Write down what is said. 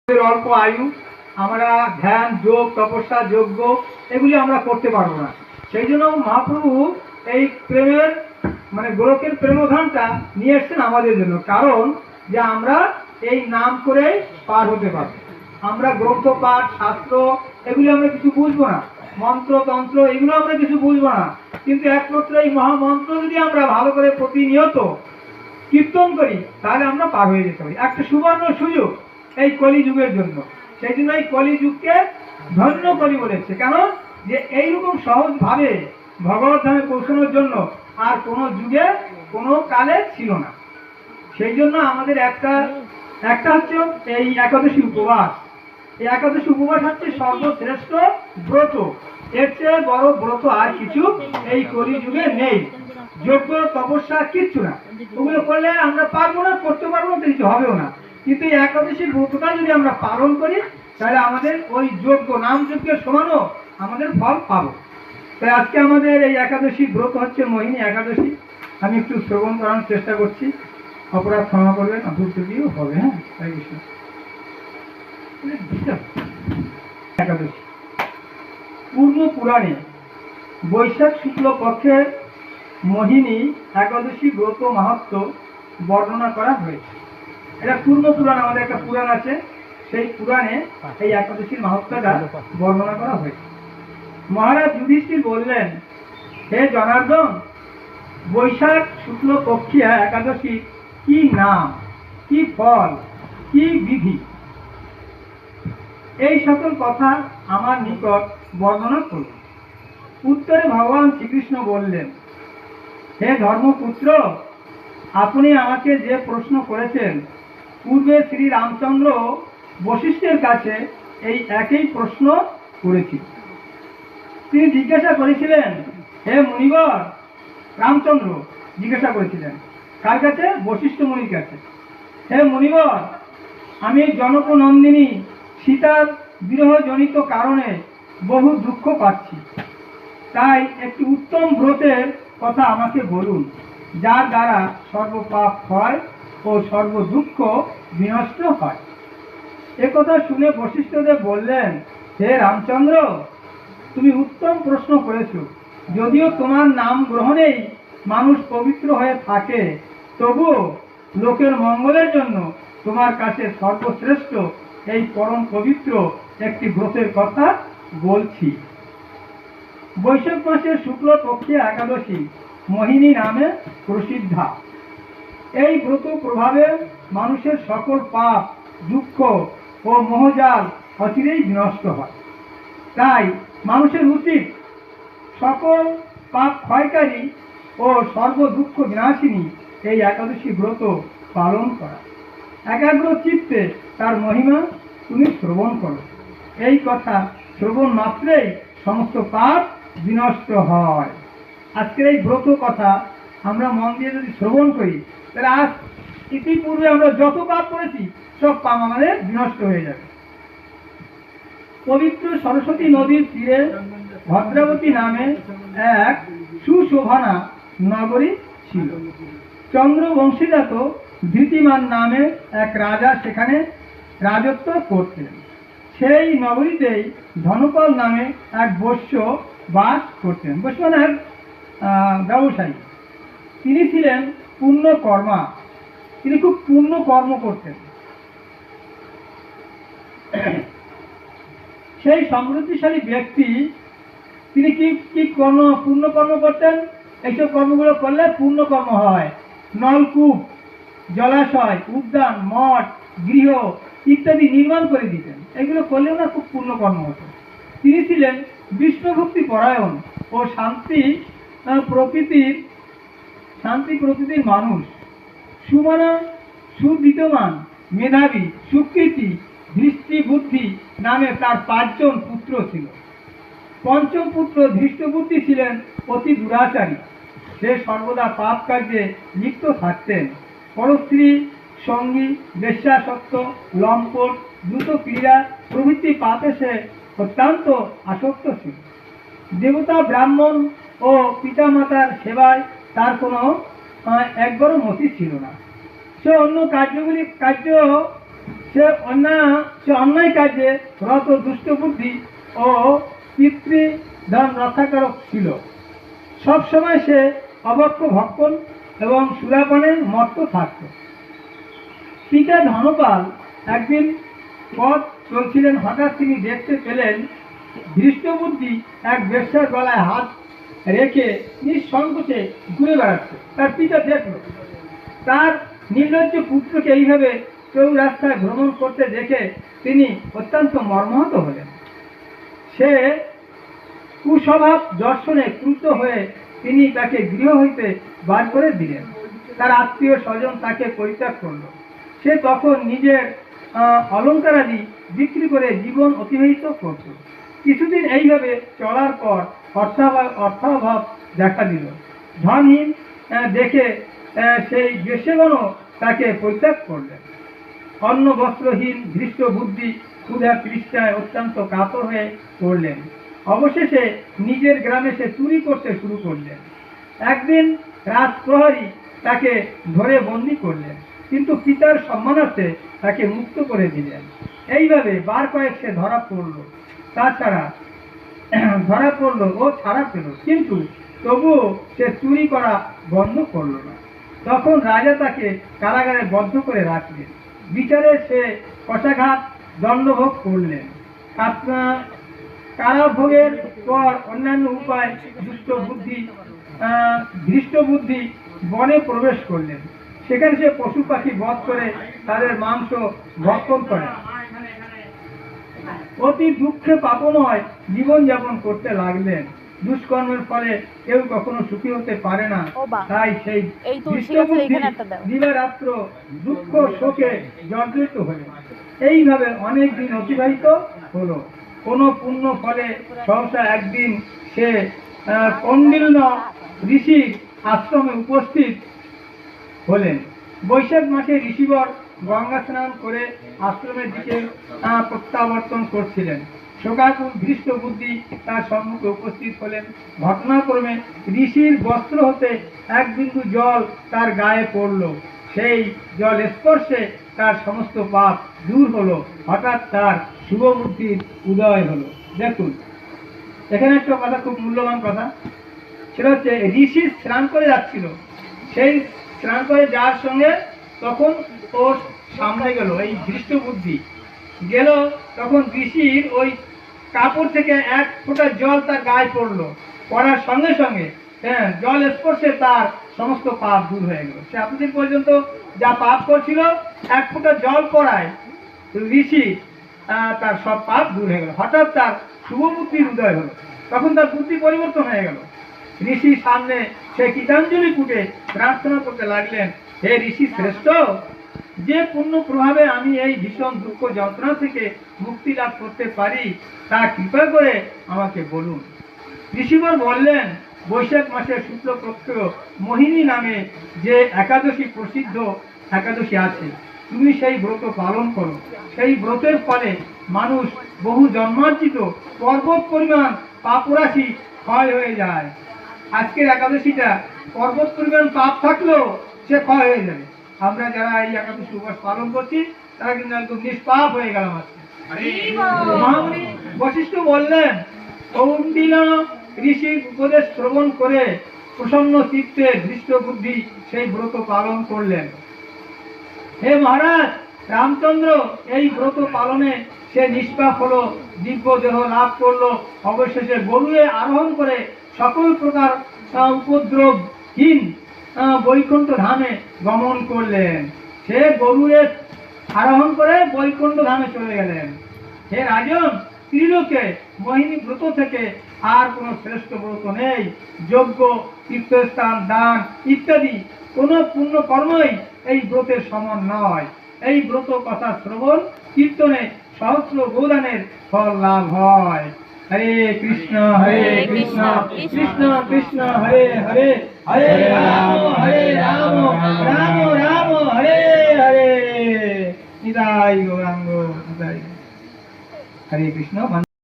অল্প আয়ু, আমরা ধ্যান যোগ তপস্যা যজ্ঞ এগুলি আমরা করতে পারবো না। সেই জন্য মহাপ্রভু এই প্রেমের গোলকের প্রেমধানটা নিয়ে এসছেন আমাদের জন্য, কারণ যে আমরা এই নাম করে পার হতে পারবো। আমরা গ্রন্থ পাঠ শাস্ত্র এগুলি আমরা কিছু বুঝবো না, মন্ত্র তন্ত্র এগুলো আমরা কিছু বুঝবো না, কিন্তু একমাত্র এই মহামন্ত্র যদি আমরা ভালো করে প্রতিনিয়ত কীর্তন করি তাহলে আমরা পার হয়ে যেতে পারি। একটা সুবর্ণ সুযোগ এই কলিযুগের জন্য। সেই জন্য এই কলিযুগকে ধন্য কলি বলেছে, কেন যে এইরকম সহজভাবে ভগবত ধামে পৌঁছানোর জন্য আর কোনো যুগে কোনো কালে ছিল না। সেই জন্য আমাদের একটা হচ্ছে এই একাদশী উপবাস। এই একাদশী উপবাস হচ্ছে সর্বশ্রেষ্ঠ ব্রত। এর চেয়ে বড় ব্রত আর কিছু এই কলিযুগে নেই। যজ্ঞ তপস্যা কিচ্ছু না, ওগুলো করলে আমরা পারবো না, করতে পারবো না, কিছু হবেও না। কিন্তু এই একাদশী ব্রতটা যদি আমরা পালন করি তাহলে আমাদের ওই যজ্ঞ নাম যজ্ঞের সমানও আমাদের ফল পাবো। তাই আজকে আমাদের এই একাদশী ব্রত হচ্ছে মোহিনী একাদশী। আমি একটু শ্রবণ করানোর চেষ্টা করছি, অপরাধ ক্ষমা করবেন, ভুল ত্রুটিও হবে। হ্যাঁ, তাই বিষয় একাদশী পূর্ণ পুরাণে বৈশাখ শুক্ল পক্ষের মোহিনী একাদশী ব্রত মাহাত্ম্য বর্ণনা করা হয়েছে। এটা পূর্ণ পুরাণ, আমাদের একটা পুরাণ আছে, সেই পুরাণে এই একাদশীর মাহাত্ম্যটা বর্ণনা করা হয়েছে। মহারাজ যুধিষ্ঠির বললেন, হে জনার্দন, বৈশাখ শুক্ল পক্ষিয়া একাদশী কি নাম, কি ফল, কি বিধি, এই সকল কথা আমার নিকট বর্ণনা করুন। উত্তরে ভগবান শ্রীকৃষ্ণ বললেন, হে ধর্মপুত্র, আপনি আমাকে যে প্রশ্ন করেছেন, পূর্বে শ্রী রামচন্দ্র বশিষ্ঠের কাছে এই একই প্রশ্ন করেছিল। তিনি জিজ্ঞাসা করেছিলেন, হে মুনিবর, রামচন্দ্র জিজ্ঞাসা করেছিলেন কার কাছে? বশিষ্ঠ মুনির কাছে। হে মুনিবর, আমি জনকনন্দিনী সীতার বিরহজনিত কারণে বহু দুঃখ পাচ্ছি, তাই একটি উত্তম ব্রতের কথা আমাকে বলুন, যার দ্বারা সর্বপাপ ক্ষয় ও সর্বদুঃখ বিনষ্ট হয়। একথা শুনে বশিষ্ঠদেব বললেন, হে রামচন্দ্র, তুমি উত্তম প্রশ্ন করেছ। যদিও তোমার নাম গ্রহণেই মানুষ পবিত্র হয়ে থাকে, তবুও লোকের মঙ্গলের জন্য তোমার কাছে সর্বশ্রেষ্ঠ এই পরম পবিত্র একটি ব্রতের কথা বলছি। বৈশাখ মাসের শুক্ল পক্ষে একাদশী মোহিনী নামে প্রসিদ্ধা। এই ব্রত প্রভাবে মানুষের সকল পাপ দুঃখ ও মোহজাল অচিরেই বিনষ্ট হয়। তাই মানুষের উচিত সকল পাপ ক্ষয়কারী ও সর্বদুঃখ বিনাশিনী এই একাদশী ব্রত পালন করা। একাগ্র চিত্তে তার মহিমা তুমি শ্রবণ করো। এই কথা শ্রবণ মাত্রেই সমস্ত পাপ বিনষ্ট হয়। আজকের এই ব্রত কথা আমরা মন দিয়ে যদি শ্রবণ করি তাহলে আজ ইতিপূর্বে আমরা যত পাপ করেছি সব পাপ আমাদের বিনষ্ট হয়ে যাবে। পবিত্র সরস্বতী নদীর তীরে ভদ্রাবতী নামে এক সুশোভনা নগরী ছিল। চন্দ্রবংশীজাত ধৃতিমান নামে এক রাজা সেখানে রাজত্ব করতেন। সেই নগরীতেই ধনপাল নামে এক বৈশ্য বাস করতেন। বৈশ্য মানে এক ব্যবসায়ী। তিনি ছিলেন পুণ্যকর্মা, তিনি খুব পুণ্য কর্ম করতেন। সেই সমৃদ্ধিশালী ব্যক্তি তিনি কি পুণ্যকর্ম করতেন? এইসব কর্মগুলো করলে পুণ্যকর্ম হয়। নলকূপ, জলাশয়, উদ্যান, মঠ, গৃহ ইত্যাদি নির্মাণ করে দিতেন। এগুলো করলেও না খুব পুণ্যকর্ম হতো। তিনি ছিলেন বিষ্ণুভক্তি পরায়ণ ও শান্তি প্রকৃতির মানুষ। সুমনা, সুবিদ্যমান, মেধাবী, সুকৃতি, দৃষ্টি, বুদ্ধি নামে তার 5 জন পুত্র ছিল। পঞ্চম পুত্র ধৃষ্টবুদ্ধি ছিলেন অতি দুরাচারী। সে সর্বদা পাপ কার্যে লিপ্ত থাকতেন। পরস্ত্রী, সঙ্গী, বেশ্যাসক্ত, লম্পট, দ্রুত ক্রীড়া প্রভৃতি পাপে সে অত্যন্ত আসক্ত ছিল। দেবতা, ব্রাহ্মণ ও পিতামাতার সেবায় তার কোনো একবারও মতি ছিল না। সে অন্য কার্য সে অন্যায় কাজে রত দুষ্ট বুদ্ধি ও পিতৃধন রক্ষাকারক ছিল। সবসময় সে অবক্ষ ভক্ষণ এবং সুরাপানে মত্ত থাকত। পিতা ধনপাল একদিন পথ চলছিলেন, হঠাৎ তিনি দেখতে পেলেন ধৃষ্টবুদ্ধি এক বেশ্যার গলায় হাত রেখে নিঃসংকোচে ঘুরে বেড়াচ্ছে। তার পিতা দেখল তার নির্লজ্জ পুত্রকে এইভাবে চৌরাস্তায় ভ্রমণ করতে দেখে তিনি অত্যন্ত মর্মাহত হলেন। সে কুস্বভাব দর্শনে ক্রুদ্ধ হয়ে তিনি তাকে গৃহ হইতে বার করে দিলেন। তার আত্মীয় স্বজন তাকে পরিত্যাগ করল। সে তখন নিজের অলঙ্কারাদি বিক্রি করে জীবন অতিবাহিত করত। কিছুদিন এইভাবে চলার পর অর্থাভাব দেখা দিল। ধনহীন দেখে সেই বেশ্যগণও তাকে পরিত্যাগ করলেন। অন্ন বস্ত্রহীন ধৃষ্ট বুদ্ধি ক্ষুধা তৃষ্ণায় অত্যন্ত কাতর হয়ে পড়লেন। অবশেষে নিজের গ্রামে সে চুরি করতে শুরু করলেন। একদিন রাত প্রহরী তাকে ধরে বন্দি করলেন, কিন্তু পিতার সম্মানার্থে তাকে মুক্ত করে দিলেন। এইভাবে বার কয়েক সে ধরা পড়ল ও ছাড়া পেল, কিন্তু তবুও সে চুরি করা বন্ধ করল না। তখন রাজা তাকে কারাগারে বদ্ধ করে রাখলেন। বিচারে সে কষাঘাত দণ্ডভোগ করলেন। কারাভোগের পর অন্যান্য উপায় ধৃষ্ট বুদ্ধি বনে প্রবেশ করলেন। সেখানে সে পশু পাখি বধ করে তাদের মাংস ভক্ষণ করে অতি দুঃখে পাপময় জীবন যাপন করতে লাগলেন। দুষ্কর্মের ফলে কেউ কখনো সুখী হতে পারে না, তাই সেই দিবারাত্র দুঃখ শোকে জর্জরিত হলেন। এইভাবে অনেক দিন অতিবাহিত হলো। কোন পুণ্য ফলে সহসা একদিন সে কন্ডিল্য ঋষির আশ্রমে উপস্থিত হলেন। বৈশাখ মাসে ঋষিবর গঙ্গা স্নান করে আশ্রমের দিকে প্রত্যাবর্তন করছিলেন। শোকাকুল ধৃষ্ট বুদ্ধি তার সম্মুখে উপস্থিত হলেন। ঘটনাক্রমে ঋষির বস্ত্র হতে এক বিন্দু জল তার গায়ে পড়ল। সেই জল স্পর্শে তার সমস্ত পাপ দূর হলো। হঠাৎ তার শুভ বুদ্ধির উদয় হলো। দেখুন, এখানে একটা কথা, খুব মূল্যবান কথা। সেটা হচ্ছে ঋষি স্নান করে যাচ্ছিল, সেই স্নান করে যাওয়ার সঙ্গে তখন ওর সামনে গেল এই ধৃষ্ট বুদ্ধি গেল। তখন ঋষির ওই কাপড় থেকে এক ফোঁটা জল তার গায়ে পড়লো। পড়ার সঙ্গে সঙ্গে জল স্পর্শে তার সমস্ত পাপ দূর হয়ে গেল। সে এতদিন পর্যন্ত যা পাপ করছিল, এক ফোঁটা জল পড়ায় ঋষি তার সব পাপ দূর হয়ে গেল। হঠাৎ তার শুভ বুদ্ধির উদয় হলো। তখন তার বুদ্ধি পরিবর্তন হয়ে গেল। ঋষির সামনে সে গীতাঞ্জলি পুটে প্রার্থনা করতে লাগলেন, হে ঋষি শ্রেষ্ঠ, যে পুণ্য প্রভাবে আমি এই ভীষণ দুঃখ যন্ত্রণা থেকে মুক্তি লাভ করতে পারি তা কৃপা করে আমাকে বলুন। ঋষিবর বললেন, বৈশাখ মাসের শুক্লপক্ষ মোহিনী নামে যে একাদশী প্রসিদ্ধ একাদশী আছে, তুমি সেই ব্রত পালন করো। সেই ব্রতের ফলে মানুষ বহু জন্মার্জিত পর্বত পরিমাণ পাপরাশি ক্ষয় হয়ে যায়। আজকের একাদশীটা পর্বত পরিমাণ পাপ থাকলেও সে ক্ষয় হয়ে যাবে। আমরা যারা এই একাদশী উপবাস পালন করছি তারা কিন্তু একদম নিষ্পাপ হয়ে গেলাম। আজকে মহামুনি বশিষ্ঠ বললেন, কৌন্ডিন্য ঋষির উপদেশ শ্রবণ করে প্রসন্ন চিত্তে ধৃষ্ট বুদ্ধি সেই ব্রত পালন করলেন। হে মহারাজ, রামচন্দ্র এই ব্রত পালনে সে নিষ্পাপ হলো, দিব্য দেহ লাভ করলো। অবশেষে গরুয়ে আরোহণ করে সকল প্রকার উপদ্রবহীন বৈকুণ্ঠ ধামে গমন করলেন। সে গরুয়ে আরোহণ করে বৈকুণ্ঠ ধামে চলে গেলেন। হে রাজন, ত্রিলোকে মোহিনী ব্রত থেকে আর কোন শ্রেষ্ঠ ব্রত নেই। যজ্ঞ, তীর্থস্থান, দান ইত্যাদি কোন পুণ্য কর্মই এই ব্রতের সমান নয়। এই ব্রত কথা শ্রবণ কীর্তনে সহস্র গোদানের ফল লাভ হয়। হরে কৃষ্ণ কৃষ্ণ কৃষ্ণ হরে হরে, হরে রাম রাম রাম হরে হরে। নিতাই গৌরাঙ্গ, হরে কৃষ্ণ।